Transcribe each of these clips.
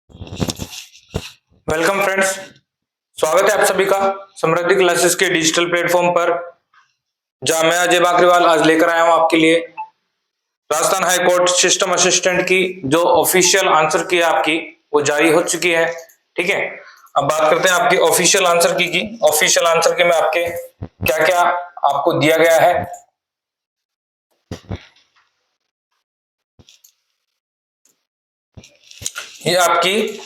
Welcome friends, स्वागत है आप सभी का समृद्धि क्लासेस के डिजिटल प्लेटफॉर्म पर। जहां मैं अजय बाकरीवाल आज लेकर आया हूं आपके लिए Rajasthan high court system assistant की जो ऑफिशियल आंसर की है आपकी वो जारी हो चुकी है। ठीक है, अब बात करते हैं आपकी ऑफिशियल आंसर की ऑफिशियल आंसर की में आपके क्या क्या आपको दिया गया है। ये आपकी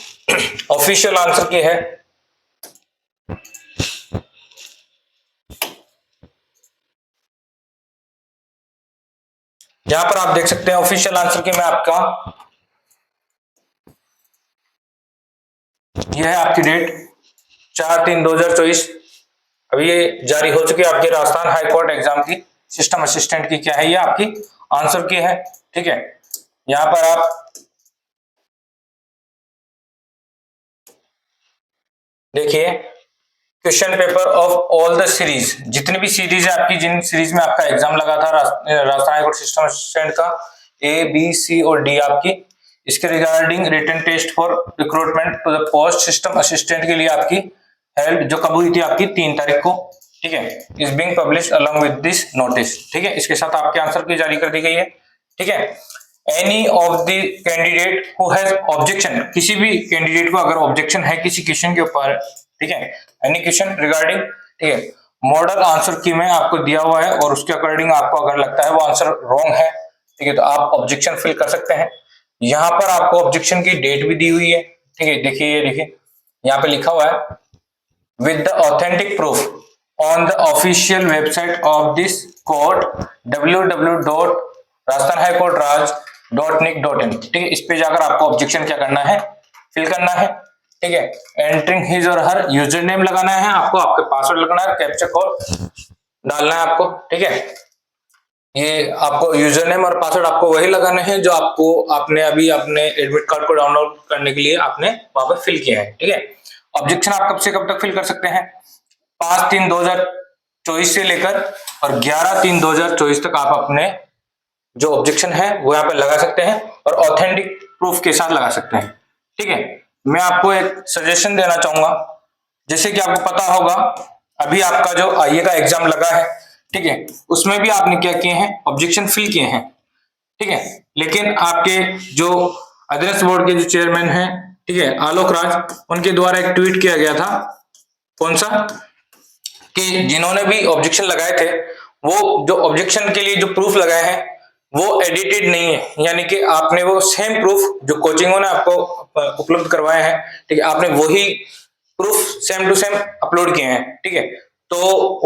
ऑफिशियल आंसर की है। जहां पर आप देख सकते हैं ऑफिशियल आंसर की में आपका यह है आपकी डेट 4/3/2024। अभी ये जारी हो चुकी है आपकी राजस्थान हाई कोर्ट एग्जाम की सिस्टम असिस्टेंट की क्या है, ये आपकी आंसर की है। ठीक है, यहां पर आप देखिए question paper of all the series, जितनी भी सीरीज है आपकी, जिन सीरीज में आपका एग्जाम लगा था Rajasthan high court system assistant का ए बी सी और डी आपकी, इसके regarding written test for recruitment to the post system assistant के लिए आपकी हेल्ड जो कब हुई थी आपकी 3 तारीख को। ठीक है, is being publish along with this notice. ठीक है, इसके साथ आपके आंसर की जारी कर दी गई है। ठीक है, any of the candidate who has objection, किसी भी कैंडिडेट को अगर ऑब्जेक्शन है किसी क्वेश्चन के ऊपर, ठीक है, एनी क्वेश्चन रिगार्डिंग, ठीक है, मॉडल आंसर की में आपको दिया हुआ है और उसके अकॉर्डिंग आपको अगर लगता है वो आंसर रॉन्ग है, ठीक है, तो आप ऑब्जेक्शन फिल कर सकते हैं। यहां पर आपको ऑब्जेक्शन की डेट भी दी हुई है। ठीक है, देखिए ये देखिए यहाँ पे लिखा हुआ है with the authentic proof on the official website of this court www.rajasthanhighcourtraj.nic.in। ठीक है, इस पे जाकर आपको ऑब्जेक्शन क्या करना है, फिल करना है। ठीक है, एंटरिंग हिज और हर यूजर नेम लगाना है आपको, आपके पासवर्ड लगाना है, कैप्चा कोड डालना है आपको। ठीक है, ये आपको यूजर नेम और पासवर्ड आपको वही लगाने हैं जो आपको आपने अभी अपने एडमिट कार्ड को डाउनलोड करने के लिए आपने वहां पर फिल किया है। ठीक है, ऑब्जेक्शन आप कब से कब तक फिल कर सकते हैं, 5/3/2024 से लेकर और 11/3/2024 तक आप अपने जो ऑब्जेक्शन है वो यहाँ पे लगा सकते हैं और ऑथेंटिक प्रूफ के साथ लगा सकते हैं। ठीक है, मैं आपको एक सजेशन देना चाहूंगा, जैसे कि आपको पता होगा अभी आपका जो आईए का एग्जाम लगा है, ठीक है, उसमें भी आपने क्या किए हैं, ऑब्जेक्शन फिल किए हैं। ठीक है, लेकिन आपके जो अध्यक्ष बोर्ड के जो चेयरमैन हैं, ठीक है, आलोक राज, उनके द्वारा एक ट्वीट किया गया था, कौन सा, कि जिन्होंने भी ऑब्जेक्शन लगाए थे वो जो ऑब्जेक्शन के लिए जो प्रूफ लगाए हैं वो एडिटेड नहीं है, यानी कि आपने वो सेम प्रूफ जो कोचिंगों ने आपको उपलब्ध करवाए हैं, ठीक है, आपने वही proof same to same upload किए हैं। ठीक है, तो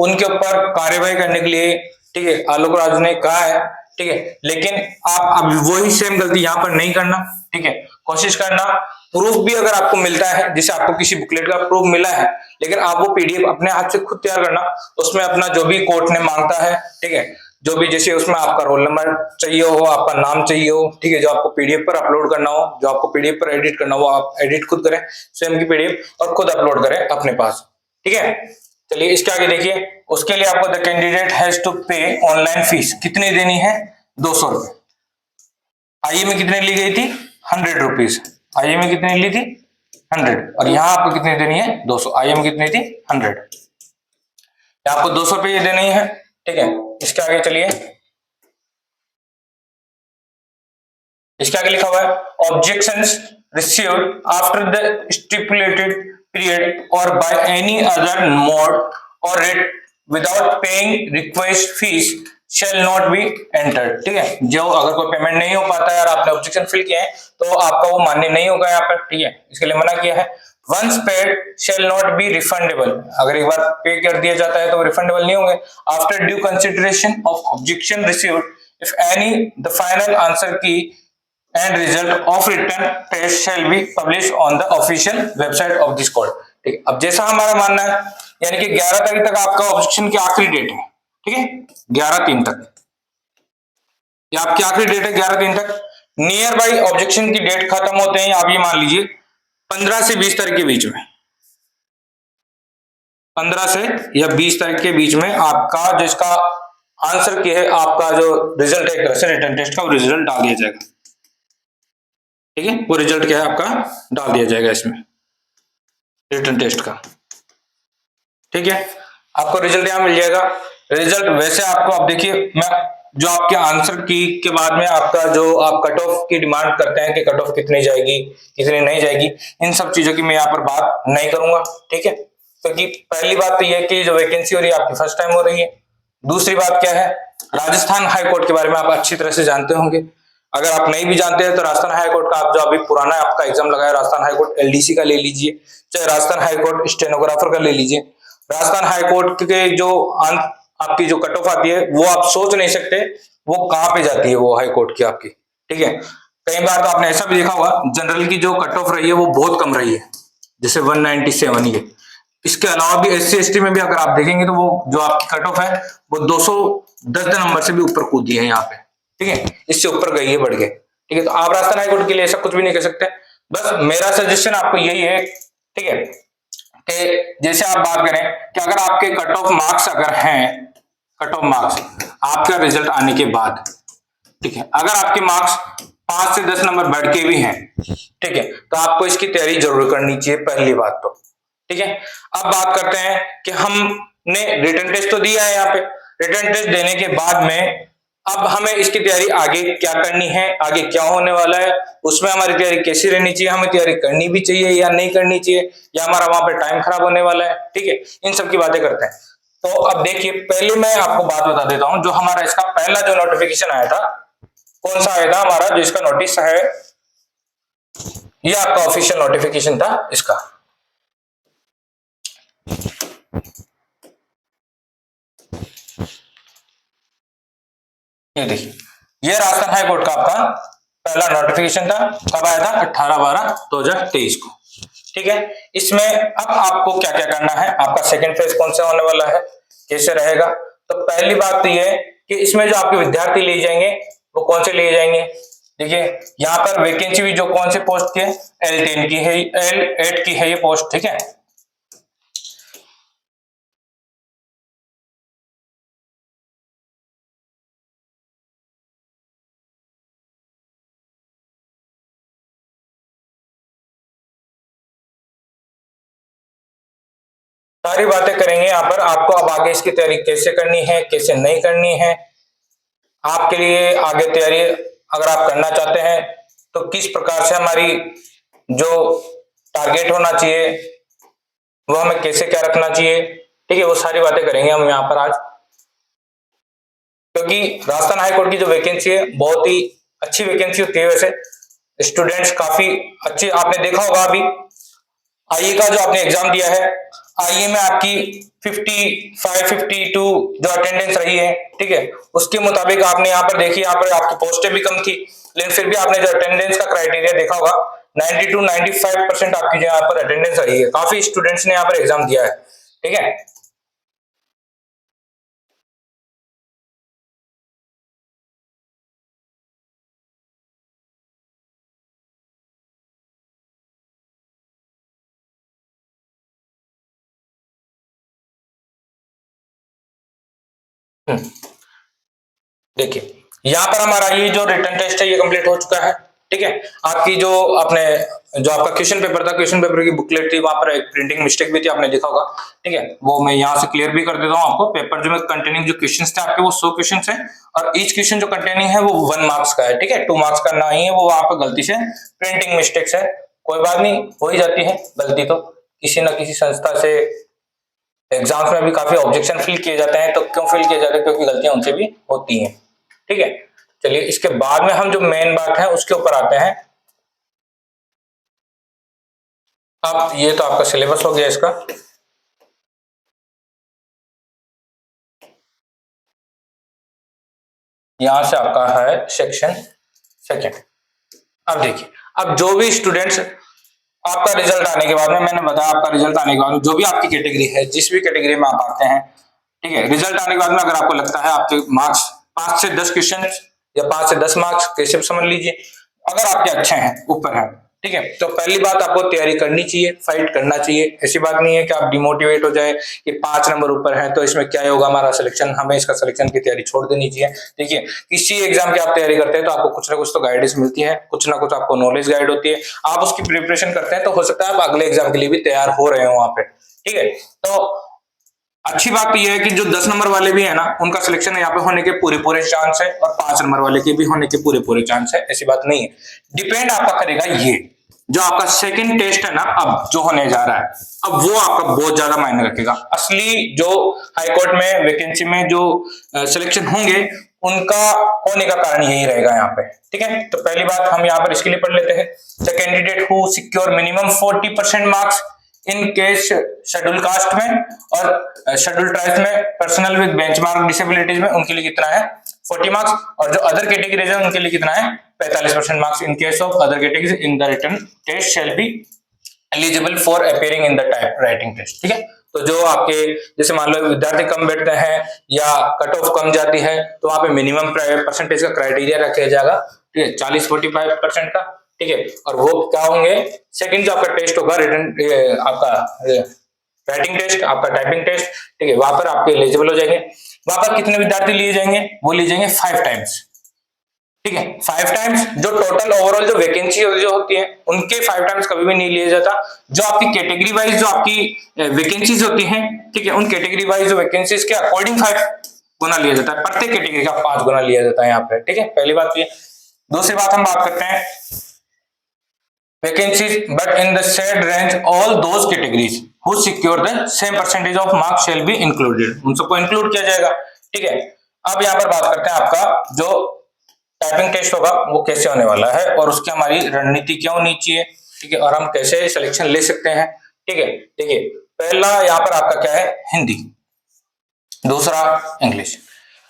उनके ऊपर कार्यवाही करने के लिए, ठीक है, आलोक राज ने कहा है। ठीक है, लेकिन आप अब वही सेम गलती यहाँ पर नहीं करना। ठीक है, कोशिश करना प्रूफ भी अगर आपको मिलता है, जैसे आपको किसी बुकलेट का प्रूफ मिला है, लेकिन आप वो पीडीएफ अपने हाथ से खुद तैयार करना, उसमें अपना जो भी कोर्ट ने मांगता है, ठीक है, जो भी जैसे उसमें आपका रोल नंबर चाहिए हो, आपका नाम चाहिए हो, ठीक है, जो आपको पीडीएफ पर अपलोड करना हो, जो आपको पीडीएफ पर एडिट करना हो, आप एडिट खुद करें स्वयं की पीडीएफ और खुद अपलोड करें अपने पास। ठीक है, चलिए इसके आगे देखिए, उसके लिए आपको द कैंडिडेट हैज टू पे ऑनलाइन फीस कितनी देनी है, 200 रुपए। आईए में कितने ली गई थी, 100 रुपीज। आईए में कितनी ली थी, 100, और यहाँ आपको कितनी देनी है, 200। आईए में कितनी थी, 100, आपको 200 रुपये देनी है। ठीक है, इसके आगे चलिए, इसके आगे लिखा हुआ है objections received after the stipulated period और बाय एनी अदर मोड और rate without paying request fees shell not be entered. ठीक है, जो अगर कोई पेमेंट नहीं हो पाता है और आपने ऑब्जेक्शन फिल किया है तो आपका वो मान्य नहीं होगा यहाँ पर। ठीक है, इसके लिए मना किया है। Once paid shall not be refundable, अगर एक बार पे कर दिया जाता है तो वो रिफंडेबल नहीं होंगे। After due consideration of objection received if any the final answer की and result of written test shall be published on the official website of this court। ठीक है, अब जैसा हमारा मानना है, यानी कि 11 तारीख तक आपका ऑब्जेक्शन की आखिरी डेट है। ठीक है, 11/3 तक ये आपकी आखिरी डेट है, 11/3 तक। नियर बाई ऑब्जेक्शन की डेट खत्म होते हैं, आप ये मान लीजिए 15 से 20 तारीख के बीच में, 15 से या 20 तारीख के बीच में आपका जो इसका आंसर की है, आपका जो रिजल्ट है एक तरह से रिटन टेस्ट का, वो रिजल्ट डाल दिया जाएगा। ठीक है, वो रिजल्ट क्या है आपका डाल दिया जाएगा इसमें रिटन टेस्ट का। ठीक है, आपको रिजल्ट यहाँ मिल जाएगा। रिजल्ट वैसे आपको, अब देखिए मैं जो आपके आंसर की के बाद में आपका जो आप कट ऑफ की डिमांड करते हैं कि कट ऑफ कितनी जाएगी कितनी नहीं जाएगी, इन सब चीजों की मैं यहाँ पर बात नहीं करूंगा। ठीक है, क्योंकि पहली बात तो ये कि जो वैकेंसी हो रही है आपकी फर्स्ट टाइम हो रही है। दूसरी बात क्या है, राजस्थान हाईकोर्ट के बारे में आप अच्छी तरह से जानते होंगे। अगर आप नहीं भी जानते हैं तो राजस्थान हाईकोर्ट का आप जो अभी पुराना आपका एग्जाम लगा है, राजस्थान हाईकोर्ट एलडीसी का ले लीजिए, चाहे राजस्थान हाईकोर्ट स्टेनोग्राफर का ले लीजिए। राजस्थान हाईकोर्ट के जो आपकी जो कट ऑफ आती है वो आप सोच नहीं सकते वो कहां पे जाती है वो हाईकोर्ट की आपकी। ठीक है, कई बार तो आपने ऐसा भी देखा होगा जनरल की जो कट ऑफ रही है वो बहुत कम रही है, जैसे 197 ये। इसके अलावा भी एससी एसटी में भी अगर आप देखेंगे तो वो जो आपकी कट ऑफ है वो 210 नंबर से भी ऊपर कूदी है यहाँ पे। ठीक है, इससे ऊपर गई है, बढ़ गए। ठीक है, तो आप राजस्थान हाईकोर्ट के लिए ऐसा कुछ भी नहीं कर सकते। बस मेरा सजेशन आपको यही है, ठीक है, कि जैसे आप बात करें कि अगर आपके कट ऑफ मार्क्स अगर हैं, कट ऑफ मार्क्स आपका रिजल्ट आने के बाद, ठीक है, अगर आपके मार्क्स 5 से 10 नंबर बढ़ के भी हैं, ठीक है, तो आपको इसकी तैयारी जरूर करनी चाहिए, पहली बात तो। ठीक है, अब बात करते हैं कि हमने रिटन टेस्ट तो दिया है। यहाँ पे रिटन टेस्ट देने के बाद में अब हमें इसकी तैयारी आगे क्या करनी है, आगे क्या होने वाला है, उसमें हमारी तैयारी कैसी रहनी चाहिए, हमें तैयारी करनी भी चाहिए या नहीं करनी चाहिए, या हमारा वहां पे टाइम खराब होने वाला है। ठीक है, इन सब की बातें करते हैं। तो अब देखिए, पहले मैं आपको बात बता देता हूं, जो हमारा इसका पहला जो नोटिफिकेशन आया था, कौन सा आया था हमारा, जो इसका नोटिस है, ये आपका ऑफिशियल नोटिफिकेशन था इसका। ये देखिए, ये राजस्थान हाई कोर्ट का आपका पहला नोटिफिकेशन था। कब आया था? 18/12/2023 को। ठीक है, इसमें अब आपको क्या क्या करना है, आपका सेकंड फेज कौन सा होने वाला है, कैसे रहेगा। तो पहली बात तो ये है कि इसमें जो आपके विद्यार्थी लिए जाएंगे वो कौन से लिए जाएंगे। देखिए, यहाँ पर वैकेंसी भी जो कौन से पोस्ट की है, L10 की है, L8 की है ये पोस्ट। ठीक है, सारी बातें करेंगे यहाँ पर। आपको अब आगे इसकी तैयारी कैसे करनी है, कैसे नहीं करनी है, आपके लिए आगे तैयारी अगर आप करना चाहते हैं तो किस प्रकार से हमारी जो टारगेट होना चाहिए वो हमें कैसे क्या रखना चाहिए। ठीक है, वो सारी बातें करेंगे हम यहाँ पर आज। क्योंकि राजस्थान हाईकोर्ट की जो वैकेंसी है बहुत ही अच्छी वैकेंसी होती है। वैसे स्टूडेंट्स काफी अच्छे, आपने देखा होगा अभी आईए का जो आपने एग्जाम दिया है, आईए में आपकी 55-52 जो अटेंडेंस रही है, ठीक है, उसके मुताबिक आपने यहाँ पर देखी, यहाँ पर आपकी पोस्टें भी कम थी, लेकिन फिर भी आपने जो अटेंडेंस का क्राइटेरिया देखा होगा 92-95% आपकी जो यहाँ पर अटेंडेंस रही है। काफी स्टूडेंट्स ने यहाँ पर एग्जाम दिया है। ठीक है, देखिए यहाँ पर हमारा ये जो रिटन टेस्ट है ये कंप्लीट हो चुका है। ठीक है, आपकी जो अपने जो आपका क्वेश्चन पेपर था, क्वेश्चन पेपर की बुकलेट थी, वहां पर एक प्रिंटिंग मिस्टेक भी थी, आपने देखा होगा। ठीक है, वो मैं यहाँ से क्लियर भी कर देता हूँ आपको। पेपर जो में कंटेनिंग जो क्वेश्चन थे आपके वो 100 क्वेश्चन है, और ईच क्वेश्चन जो कंटेनिंग है वो 1 मार्क्स का है। ठीक है, 2 मार्क्स का नहीं है, वो वहां पर गलती से प्रिंटिंग मिस्टेक्स है। कोई बात नहीं, हो ही जाती है गलती, तो किसी न किसी संस्था से एग्जाम्स में भी काफी ऑब्जेक्शन फील किए जाते हैं। तो क्यों फील किए जाते हैं? क्योंकि गलतियां उनसे भी होती हैं। ठीक है, चलिए इसके बाद में हम जो मेन बात है उसके ऊपर आते हैं। अब ये तो आपका सिलेबस हो गया इसका। यहां से आपका है सेक्शन सेकेंड। अब देखिए, अब जो भी स्टूडेंट्स आपका रिजल्ट आने के बाद में, मैंने बताया आपका रिजल्ट आने के बाद में जो भी आपकी कैटेगरी है, जिस भी कैटेगरी में आप आते हैं, ठीक है, रिजल्ट आने के बाद में अगर आपको लगता है आपके मार्क्स 5 से 10 क्वेश्चन या 5 से 10 मार्क्स कैसे समझ लीजिए, अगर आपके अच्छे हैं, ऊपर है, ठीक है। तो पहली बात आपको तैयारी करनी चाहिए, फाइट करना चाहिए। ऐसी बात नहीं है कि आप डिमोटिवेट हो जाए कि 5 नंबर ऊपर है तो इसमें क्या होगा हमारा सिलेक्शन, हमें इसका सिलेक्शन की तैयारी छोड़ देनी चाहिए। देखिए किसी एग्जाम की आप तैयारी करते हैं तो आपको कुछ ना कुछ तो गाइडेंस मिलती है, कुछ ना कुछ आपको नॉलेज गाइड होती है, आप उसकी प्रिपरेशन करते हैं तो हो सकता है आप अगले एग्जाम के लिए भी तैयार हो रहे हो वहां पे। ठीक है, तो अच्छी बात तो यह है कि जो 10 नंबर वाले भी है ना उनका सिलेक्शन यहाँ पे होने के पूरे चांस है, और 5 नंबर वाले के भी होने के पूरे चांस है, ऐसी बात नहीं है। डिपेंड आपका करेगा ये जो आपका सेकंड टेस्ट है ना अब जो होने जा रहा है, अब वो आपका बहुत ज्यादा मायने रखेगा। असली जो हाईकोर्ट में वैकेंसी में जो सिलेक्शन होंगे उनका होने का कारण यही रहेगा यहाँ पे। ठीक है, तो पहली बात हम यहाँ पर इसके लिए पढ़ लेते हैं। The candidate who secure minimum 40% marks in case schedule caste में और शेड्यूल ट्राइब्स में, पर्सनल विद बेंचमार्क डिसेबिलिटीज में उनके लिए कितना है 40 मार्क्स, और जो अदर कैटेगरीज है उनके लिए कितना है 45% marks. In case of other categories in the written test shall be eligible for appearing in the type writing test. ठीक है, तो जो आपके जैसे मान लो विद्यार्थी कम बैठते हैं या कट ऑफ कम जाती है तो वहां पे मिनिमम परसेंटेज का क्राइटेरिया रखा जाएगा। ठीक है, 40-45% का। ठीक है, और वो क्या होंगे, सेकंड जो आपका टेस्ट होगा रिटन आपका राइटिंग टेस्ट, आपका टाइपिंग टेस्ट, ठीक है, वहां पर आपके एलिजिबल हो जाएंगे। वहां पर कितने विद्यार्थी लिए जाएंगे, वो लिए जाएंगे 5 टाइम्स। ठीक है, 5 टाइम्स। जो टोटल ओवरऑल जो वैकेंसी जो होती है उनके 5 टाइम्स कभी भी नहीं लिया जाता। जो आपकी कैटेगरी वाइज जो आपकी वैकेंसीज होती हैं, ठीक है, उन कैटेगरी वाइज जो वैकेंसीज के अकॉर्डिंग 5 गुना लिया जाता है, प्रत्येक कैटेगरी का 5 गुना लिया जाता है यहाँ पे। ठीक है, पहली बात ये। दूसरी बात हम बात करते हैं vacancies but in the said range all those categories who secure the same percentage of marks shall be included, उन सबको इंक्लूड किया जाएगा। ठीक है, अब यहाँ पर बात करते हैं आपका जो टाइपिंग टेस्ट होगा वो कैसे होने वाला है और उसकी हमारी रणनीति क्या होनी चाहिए। ठीक है, और हम कैसे सिलेक्शन ले सकते हैं। ठीक है, देखिए पहला यहाँ पर आपका क्या है हिंदी, दूसरा इंग्लिश।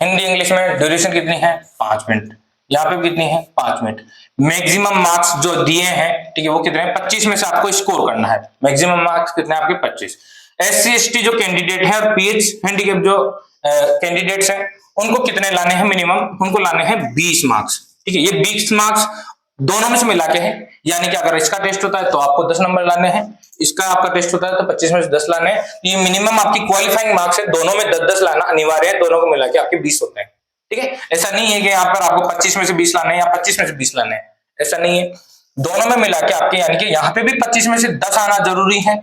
हिंदी इंग्लिश में ड्यूरेशन कितनी है 5 मिनट, यहाँ पे कितनी है 5 मिनट। मैक्सिमम मार्क्स जो दिए हैं, ठीक है, वो कितने हैं 25 में से आपको स्कोर करना है। मैक्सिमम मार्क्स कितने हैं आपके 25। SC ST जो कैंडिडेट है और PH हैंडीकैप जो कैंडिडेट्स हैं उनको कितने लाने हैं मिनिमम, उनको लाने हैं 20 मार्क्स। ठीक है, ये 20 मार्क्स दोनों में से मिला के है, यानी कि अगर इसका टेस्ट होता है तो आपको 10 नंबर लाने हैं, इसका आपका टेस्ट होता है तो 25 में से 10 लाने हैं। ये मिनिमम आपकी क्वालिफाइंग मार्क्स है, दोनों में 10-10 लाना अनिवार्य है, दोनों को मिला के आपके 20 होते हैं। ठीक है, ऐसा नहीं है कि यहाँ पर आपको 25 में से 20 लाने हैं या 25 में से 20 लाने हैं, ऐसा नहीं है। दोनों में मिला के आपके यानी कि यहाँ पे भी 25 में से 10 आना जरूरी है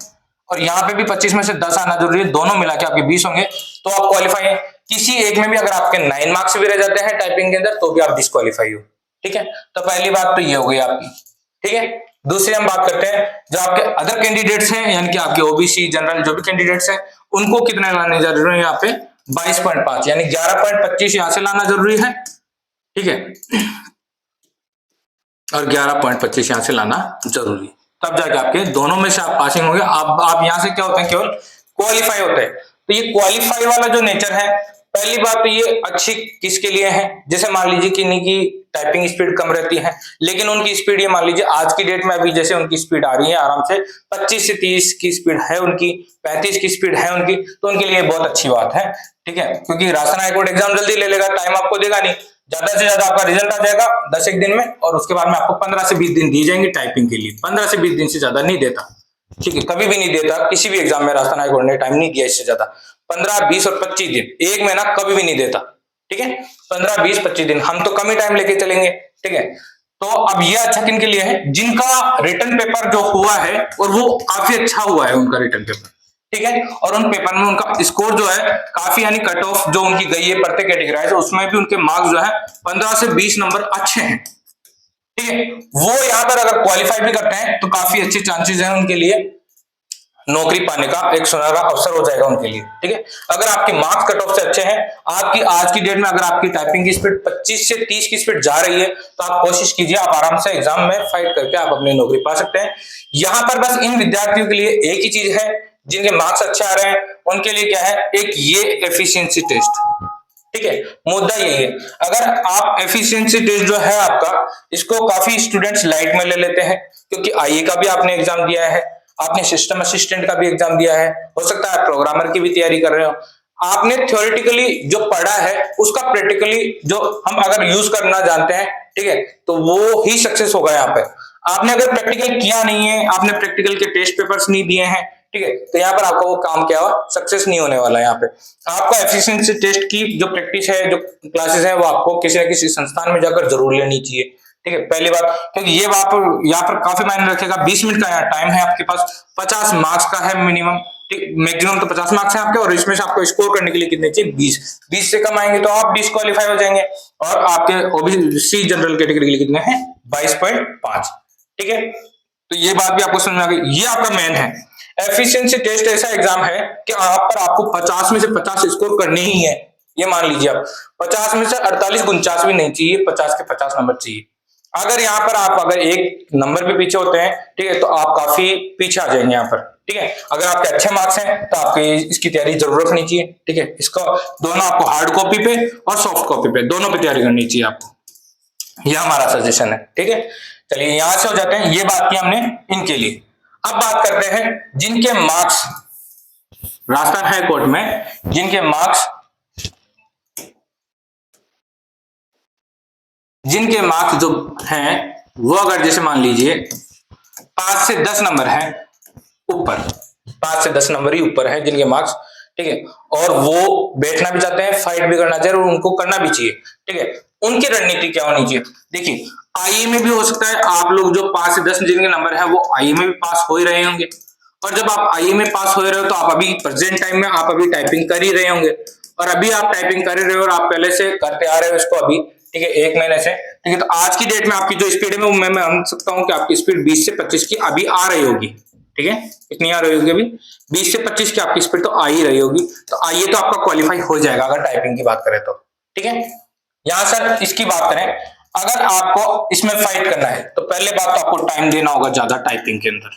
और यहाँ पे भी 25 में से 10 आना जरूरी है, दोनों मिला के आपके 20 होंगे तो आप क्वालिफाई है। किसी एक में भी अगर आपके 9 मार्क्स भी रह जाते हैं टाइपिंग के अंदर तो भी आप डिस्क्वालीफाई हो। ठीक है, तो पहली बात तो ये हो गई आपकी। ठीक है, दूसरी हम बात करते हैं जो आपके अदर कैंडिडेट्स हैं, यानी कि आपके OBC जनरल जो भी कैंडिडेट्स हैं उनको कितने लाने जरूरी है, यहाँ पे 22.5 यानी 11.25 यहां से लाना जरूरी है। ठीक है, और 11.25 यहां से लाना जरूरी, तब जाके आपके दोनों में से आप पासिंग होंगे। आप यहां से क्या होते हैं, केवल क्वालिफाई होते हैं। तो ये क्वालिफाई वाला जो नेचर है, पहली बात तो ये अच्छी किसके लिए है, जैसे मान लीजिए कि इनकी टाइपिंग स्पीड कम रहती है लेकिन उनकी स्पीड ये मान लीजिए आज की डेट में अभी जैसे उनकी स्पीड आ रही है आराम से 25 से 30 की स्पीड है उनकी, 35 की स्पीड है उनकी, तो उनके लिए बहुत अच्छी बात है। ठीक है, क्योंकि राजस्थान हाईकोर्ट एग्जाम जल्दी ले लेगा, टाइम आपको देगा नहीं, ज्यादा से ज्यादा आपका रिजल्ट आ जाएगा 10-1 दिन में और उसके बाद में आपको 15 से 20 दिन दिए जाएंगे टाइपिंग के लिए। 15 से 20 दिन से ज्यादा नहीं देता। ठीक है, कभी भी नहीं देता, किसी भी एग्जाम में राजस्थान हाईकोर्ट ने टाइम नहीं दिया इससे ज्यादा। 15, 20 और 25 दिन, एक महीना कभी भी नहीं देता। ठीक है, 15, 20, 25 दिन, हम तो कम ही टाइम लेके चलेंगे। ठीक है, तो अब ये अच्छा किन के लिए है, जिनका रिटर्न पेपर जो हुआ है और वो काफी अच्छा हुआ है उनका रिटर्न पेपर। ठीक है, और उन पेपर में उनका स्कोर जो है काफी यानी कट ऑफ जो उनकी गई है प्रत्येक कैटेगराइज उसमें भी उनके मार्क्स जो है 15 से 20 नंबर अच्छे हैं। ठीक है, वो यहाँ पर अगर क्वालिफाई भी करते हैं तो काफी अच्छे चांसेस हैं उनके लिए नौकरी पाने का, एक सुनहरा अवसर हो जाएगा उनके लिए। ठीक है, अगर आपके मार्क्स कट ऑफ से अच्छे हैं, आपकी आज की डेट में अगर आपकी टाइपिंग की स्पीड 25 से 30 की स्पीड जा रही है तो आप कोशिश कीजिए, आप आराम से एग्जाम में फाइट करके आप अपनी नौकरी पा सकते हैं। यहाँ पर बस इन विद्यार्थियों के लिए एक ही चीज है, जिनके मार्क्स अच्छे आ रहे हैं उनके लिए क्या है, एक ये एफिशिएंसी टेस्ट। ठीक है, मुद्दा यही है। अगर आप एफिशिएंसी टेस्ट जो है आपका, इसको काफी स्टूडेंट्स लाइट में ले लेते हैं क्योंकि IE का भी आपने एग्जाम दिया है, आपने सिस्टम असिस्टेंट का भी एग्जाम दिया है, हो सकता है प्रोग्रामर की भी तैयारी कर रहे हो। आपने थ्योरेटिकली जो पढ़ा है उसका प्रैक्टिकली जो हम अगर यूज करना जानते हैं, ठीक है, तो वो ही सक्सेस होगा यहाँ पे। आपने अगर प्रैक्टिकल किया नहीं है, आपने प्रैक्टिकल के टेस्ट पेपर्स नहीं दिए हैं, ठीक है, तो यहाँ पर आपका वो काम क्या हुआ, सक्सेस नहीं होने वाला है। यहाँ पे आपका एफिशिएंसी टेस्ट की जो प्रैक्टिस है, जो क्लासेस है, वो आपको किसी न किसी संस्थान में जाकर जरूर लेनी चाहिए, ठीक है, पहली बात, क्योंकि ये यहाँ पर काफी मायने रखेगा। 20 मिनट का यहाँ टाइम है आपके पास, 50 मार्क्स का है मिनिमम, मैक्सिमम तो 50 मार्क्स है आपके, और इसमें से आपको स्कोर करने के लिए कितने चाहिए, 20 से कम आएंगे तो आप डिस्क्वालीफाई हो जाएंगे, और आपके ओबीसी जनरल कैटेगरी के लिए कितने हैं, 22.5, ठीक है। तो ये बात भी आपको समझ में आ गई। ये आपका मेन है। एफिशिएंसी टेस्ट ऐसा एग्जाम है कि आप पर आपको 50 में से 50 स्कोर करने ही है। ये मान लीजिए आप 50 में से 48 49 भी नहीं चाहिए, 50 के 50 नंबर चाहिए। अगर यहाँ पर आप अगर एक नंबर भी पीछे होते हैं, ठीक है, तो आप काफी पीछे आ जाएंगे यहाँ पर, ठीक है। अगर आपके अच्छे मार्क्स हैं तो आपको इसकी तैयारी जरूर रखनी चाहिए, ठीक है। इसका दोनों आपको हार्ड कॉपी पे और सॉफ्ट कॉपी पे दोनों पे तैयारी करनी चाहिए आपको। यह हमारा सजेशन है, ठीक है। चलिए यहां से हो जाते हैं, ये बात की हमने इनके लिए। अब बात करते हैं जिनके मार्क्स राजस्थान हाई कोर्ट में, जिनके मार्क्स जो हैं वो अगर जैसे मान लीजिए 5 से 10 नंबर है ऊपर, 5 से 10 नंबर ही ऊपर है जिनके मार्क्स, ठीक है, और वो बैठना भी चाहते हैं, फाइट भी करना चाहिए, और उनको करना भी चाहिए, ठीक है। उनकी रणनीति क्या होनी चाहिए? देखिए, आईए में भी हो सकता है आप लोग जो 5 से 10 जिनके नंबर है वो आईए में भी पास हो ही रहे होंगे, और जब आप आईए में पास हो रहे हो तो आप अभी प्रेजेंट टाइम में आप अभी टाइपिंग कर ही रहे होंगे, और अभी आप टाइपिंग कर ही रहे हो और आप पहले से करते आ रहे हो इसको अभी, ठीक है, 1 महीने से, ठीक है। तो आज की डेट में आपकी जो स्पीड है वो मैं मान सकता हूं कि आपकी स्पीड 20 से 25 की अभी आ रही होगी, ठीक है। कितनी आ रही होगी अभी? 20 से 25 की आपकी स्पीड तो आ ही रही होगी। तो आइए तो आपका क्वालिफाई हो जाएगा अगर टाइपिंग की बात करें तो, ठीक है। यहां सर इसकी बात करें, अगर आपको इसमें फाइट करना है तो पहले बात तो आपको टाइम देना होगा ज्यादा टाइपिंग के अंदर,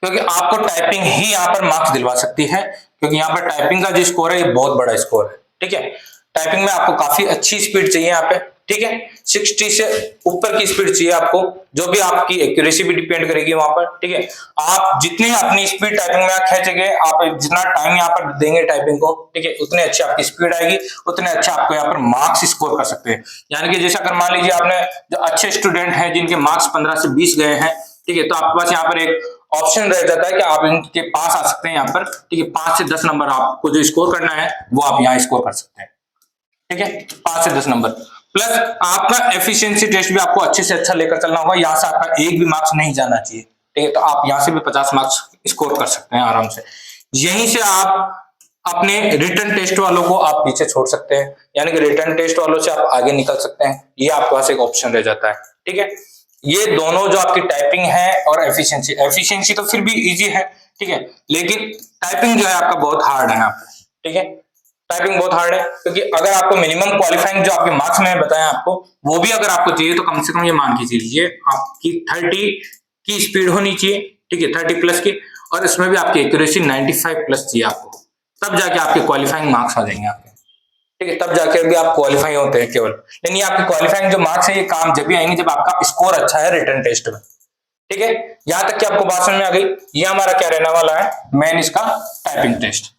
क्योंकि आपको टाइपिंग ही यहाँ पर मार्क्स दिलवा सकती है, क्योंकि यहाँ पर टाइपिंग का जो स्कोर है ये बहुत बड़ा स्कोर है, ठीक है। टाइपिंग में आपको काफी अच्छी स्पीड चाहिए यहाँ पे, ठीक है, 60 से ऊपर की स्पीड चाहिए आपको, जो भी आपकी एक्यूरेसी भी डिपेंड करेगी वहां पर, ठीक है। आप जितनी अपनी स्पीड टाइपिंग में खींचेंगे, आप जितना टाइम यहाँ पर देंगे टाइपिंग को, ठीक है, उतनी अच्छी आपकी स्पीड आएगी, उतने अच्छा आपको यहाँ पर मार्क्स स्कोर कर सकते हैं। यानी कि जैसे अगर मान लीजिए आपने जो अच्छे स्टूडेंट हैं जिनके मार्क्स 15 से 20 गए हैं, ठीक है, तो आपके पास यहाँ पर एक ऑप्शन रह जाता है कि आप इनके पास आ सकते हैं यहाँ पर, ठीक है। 5 से 10 नंबर आपको जो स्कोर करना है वो आप यहाँ स्कोर कर सकते हैं, ठीक है, 5 से 10 नंबर। प्लस आपका एफिशिएंसी टेस्ट भी आपको अच्छे से अच्छा लेकर चलना होगा, यहां से आपका एक भी मार्क्स नहीं जाना चाहिए, ठीक है। तो आप यहां से भी 50 मार्क्स स्कोर कर सकते हैं आराम से। यहीं से आप अपने रिटर्न टेस्ट वालों को आप पीछे छोड़ सकते हैं, यानी कि रिटर्न टेस्ट वालों से आप आगे निकल सकते हैं, ये आपके पास एक ऑप्शन रह जाता है, ठीक है। ये दोनों जो आपकी टाइपिंग है और एफिशिएंसी तो फिर भी इजी है, ठीक है, लेकिन टाइपिंग जो है आपका बहुत हार्ड है यहाँ पे, ठीक है। टाइपिंग बहुत हार्ड है, क्योंकि अगर आपको मिनिमम क्वालिफाइंग जो आपके मार्क्स मैंने बताया आपको, वो भी अगर आपको चाहिए तो कम से कम ये मान के चलिए आपकी 30 की स्पीड होनी चाहिए, ठीक है, 30 प्लस की, और इसमें भी आपकी एक्यूरेसी 95 प्लस चाहिए आपको, तब जाके आपके क्वालिफाइंग मार्क्स आ जाएंगे आपके, ठीक है, तब जाके भी आप क्वालिफाई होते हैं केवल। लेकिन ये आपके क्वालिफाइंग जो मार्क्स है ये काम जब भी आएंगे जब आपका स्कोर अच्छा है रिटर्न टेस्ट में, ठीक है। यहां तक कि आपको बात समझ में आ गई। ये हमारा क्या रहने वाला है, मेन इसका टाइपिंग टेस्ट।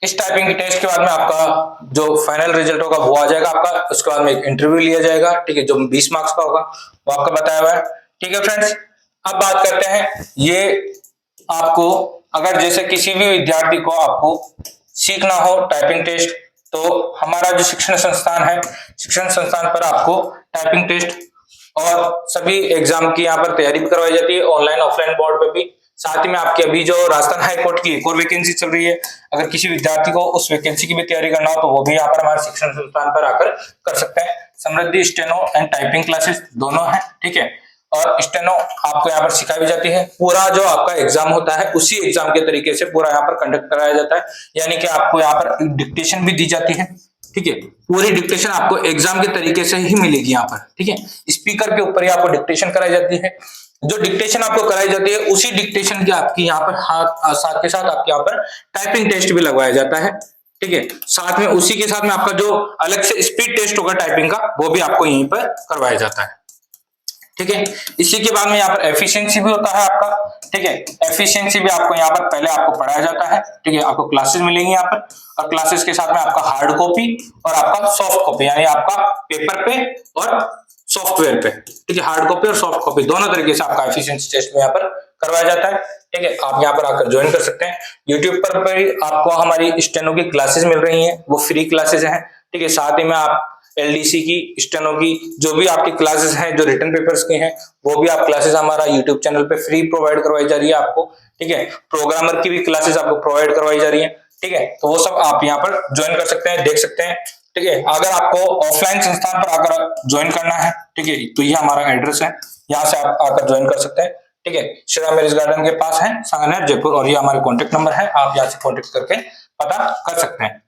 इस टाइपिंग टेस्ट के बाद में आपका जो फाइनल रिजल्ट होगा वो आ जाएगा आपका, उसके बाद में एक इंटरव्यू लिया जाएगा, ठीक है, जो 20 मार्क्स का होगा वो आपका बताया हुआ है, ठीक है फ्रेंड्स। अब बात करते हैं, ये आपको अगर जैसे किसी भी विद्यार्थी को आपको सीखना हो टाइपिंग टेस्ट, तो हमारा जो शिक्षण संस्थान है, शिक्षण संस्थान पर आपको टाइपिंग टेस्ट और सभी एग्जाम की यहाँ पर तैयारी भी करवाई जाती है, ऑनलाइन ऑफलाइन बोर्ड पे भी। साथ ही में आपकी अभी जो राजस्थान हाई कोर्ट की एक और वैकेंसी चल रही है, अगर किसी विद्यार्थी को उस वैकेंसी की भी तैयारी करना हो तो वो भी यहाँ पर हमारे शिक्षण संस्थान पर आकर कर सकते हैं। समृद्धि स्टेनो एंड टाइपिंग क्लासेस दोनों हैं, ठीक है, और स्टेनो आपको यहाँ पर सिखाई भी जाती है। पूरा जो आपका एग्जाम होता है उसी एग्जाम के तरीके से पूरा यहाँ पर कंडक्ट कराया जाता है, यानी कि आपको यहाँ पर डिक्टेशन भी दी जाती है, ठीक है, पूरी डिक्टेशन आपको एग्जाम के तरीके से ही मिलेगी यहाँ पर, ठीक है। स्पीकर के ऊपर ही आपको डिक्टेशन कराई जाती है, जो डिक्टेशन आपको कराई जाती है उसी डिक्टेशन की आपकी यहाँ पर साथ के साथ आपके यहाँ पर टाइपिंग टेस्ट भी लगवाया जाता है, ठीक है। साथ में उसी के साथ में आपका जो अलग से स्पीड टेस्ट होगा टाइपिंग का वो भी आपको यहीं पर करवाया जाता है, ठीक है। इसी के बाद में यहाँ पर एफिशिएंसी भी होता है आपका, ठीक है, एफिशिएंसी भी आपको यहाँ पर पहले आपको पढ़ाया जाता है, ठीक है, आपको क्लासेस मिलेंगी यहाँ पर, और क्लासेस के साथ में आपका हार्ड कॉपी और आपका सॉफ्ट कॉपी, यानी आपका पेपर पे और सॉफ्टवेयर पे, ठीक है, हार्ड कॉपी और सॉफ्ट कॉपी दोनों तरीके से आपका एफिशिएंसी टेस्ट में यहाँ पर करवाया जाता है। ठीक है, आप यहाँ पर आकर ज्वाइन कर सकते हैं। यूट्यूब पर भी आपको हमारी स्टेनो की क्लासेस मिल रही हैं, वो फ्री क्लासेस हैं। ठीक है, साथ ही में आप एलडीसी की, स्टेनो की जो भी आपकी क्लासेस हैं, जो रिटन पेपर्स की हैं, वो भी आप क्लासेस हमारा यूट्यूब चैनल पे फ्री प्रोवाइड करवाई जा रही है आपको। ठीक है, प्रोग्रामर की भी क्लासेस आपको प्रोवाइड करवाई जा रही है। ठीक है, तो वो सब आप यहाँ पर ज्वाइन कर सकते हैं, देख सकते हैं। ठीक है, अगर आपको ऑफलाइन संस्थान पर आकर ज्वाइन करना है, ठीक है, तो ये हमारा एड्रेस है, यहाँ से आप आकर ज्वाइन कर सकते हैं। ठीक है, श्री राम मैरिज गार्डन के पास है, सांगनेर, जयपुर, और ये हमारे कॉन्टेक्ट नंबर है, आप यहाँ से कॉन्टेक्ट करके पता कर सकते हैं।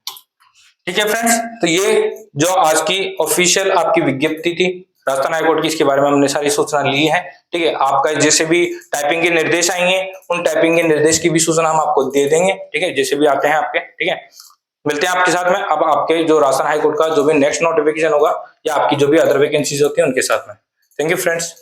ठीक है फ्रेंड्स, तो ये जो आज की ऑफिशियल आपकी विज्ञप्ति थी राजस्थान हाईकोर्ट की, इसके बारे में हमने सारी सूचना ली है। ठीक है, आपका जैसे भी टाइपिंग के निर्देश आएंगे, उन टाइपिंग के निर्देश की भी सूचना हम आपको दे देंगे। ठीक है, जैसे भी आते हैं आपके। ठीक है, मिलते हैं आपके साथ में अब आपके जो राजस्थान हाईकोर्ट का जो भी नेक्स्ट नोटिफिकेशन होगा या आपकी जो भी अदर वैकेंसीज होती है उनके साथ में। Thank you friends.